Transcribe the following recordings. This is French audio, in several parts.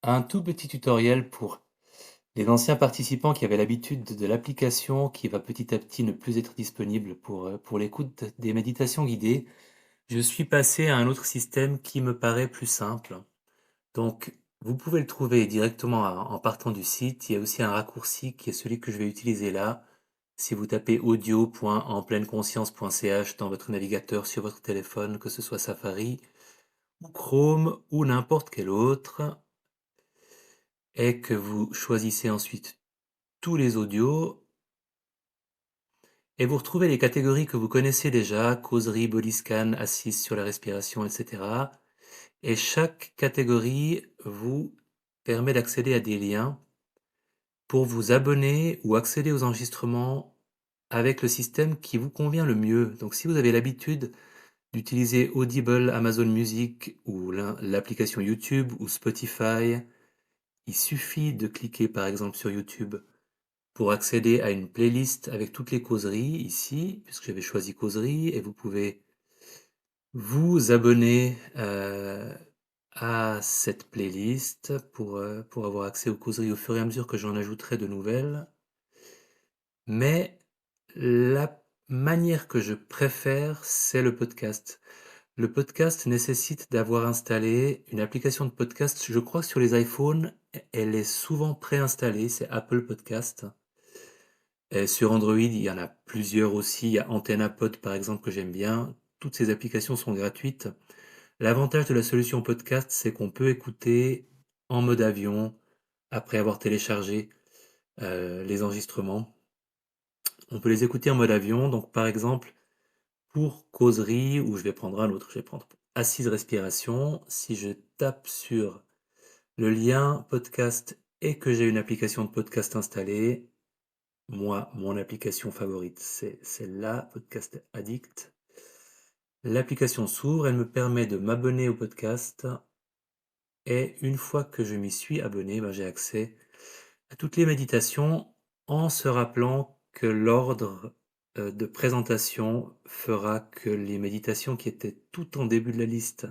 Un tout petit tutoriel pour les anciens participants qui avaient l'habitude de l'application qui va petit à petit ne plus être disponible pour l'écoute des méditations guidées. Je suis passé à un autre système qui me paraît plus simple. Donc, vous pouvez le trouver directement en partant du site. Il y a aussi un raccourci qui est celui que je vais utiliser là. Si vous tapez audio.enpleineConscience.ch dans votre navigateur sur votre téléphone, que ce soit Safari ou Chrome ou n'importe quel autre, et que vous choisissez ensuite tous les audios, et vous retrouvez les catégories que vous connaissez déjà, causerie, body scan, assise sur la respiration, etc. Et chaque catégorie vous permet d'accéder à des liens pour vous abonner ou accéder aux enregistrements avec le système qui vous convient le mieux. Donc si vous avez l'habitude d'utiliser Audible, Amazon Music ou l'application YouTube ou Spotify, il suffit de cliquer par exemple sur YouTube pour accéder à une playlist avec toutes les causeries ici, puisque j'avais choisi causerie, et vous pouvez vous abonner à cette playlist pour avoir accès aux causeries au fur et à mesure que j'en ajouterai de nouvelles. Mais la manière que je préfère, c'est le podcast. Le podcast nécessite d'avoir installé une application de podcast. Je crois que sur les iPhones, elle est souvent préinstallée, c'est Apple Podcast. Et sur Android, il y en a plusieurs aussi. Il y a AntennaPod par exemple que j'aime bien. Toutes ces applications sont gratuites. L'avantage de la solution podcast, c'est qu'on peut écouter en mode avion après avoir téléchargé les enregistrements. On peut les écouter en mode avion. Donc par exemple, pour causerie, ou je vais prendre un autre, je vais prendre assise respiration. Si je tape sur le lien podcast et que j'ai une application de podcast installée, moi, mon application favorite, c'est celle-là, Podcast Addict. L'application s'ouvre, elle me permet de m'abonner au podcast et une fois que je m'y suis abonné, j'ai accès à toutes les méditations en se rappelant que l'ordre de présentation fera que les méditations qui étaient tout en début de la liste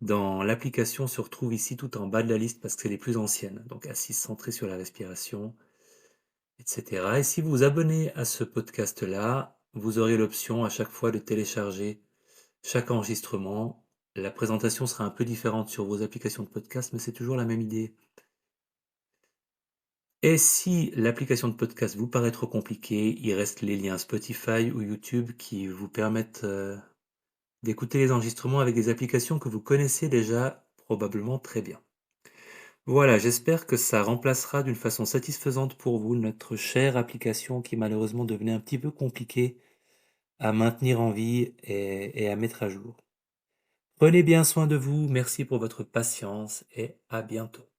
dans l'application se retrouvent ici tout en bas de la liste parce que c'est les plus anciennes. Donc assise centrée sur la respiration, etc. Et si vous vous abonnez à ce podcast-là, vous aurez l'option à chaque fois de télécharger chaque enregistrement. La présentation sera un peu différente sur vos applications de podcast, mais c'est toujours la même idée. Et si l'application de podcast vous paraît trop compliquée, il reste les liens Spotify ou YouTube qui vous permettent d'écouter les enregistrements avec des applications que vous connaissez déjà probablement très bien. Voilà, j'espère que ça remplacera d'une façon satisfaisante pour vous notre chère application qui malheureusement devenait un petit peu compliquée à maintenir en vie et à mettre à jour. Prenez bien soin de vous, merci pour votre patience et à bientôt.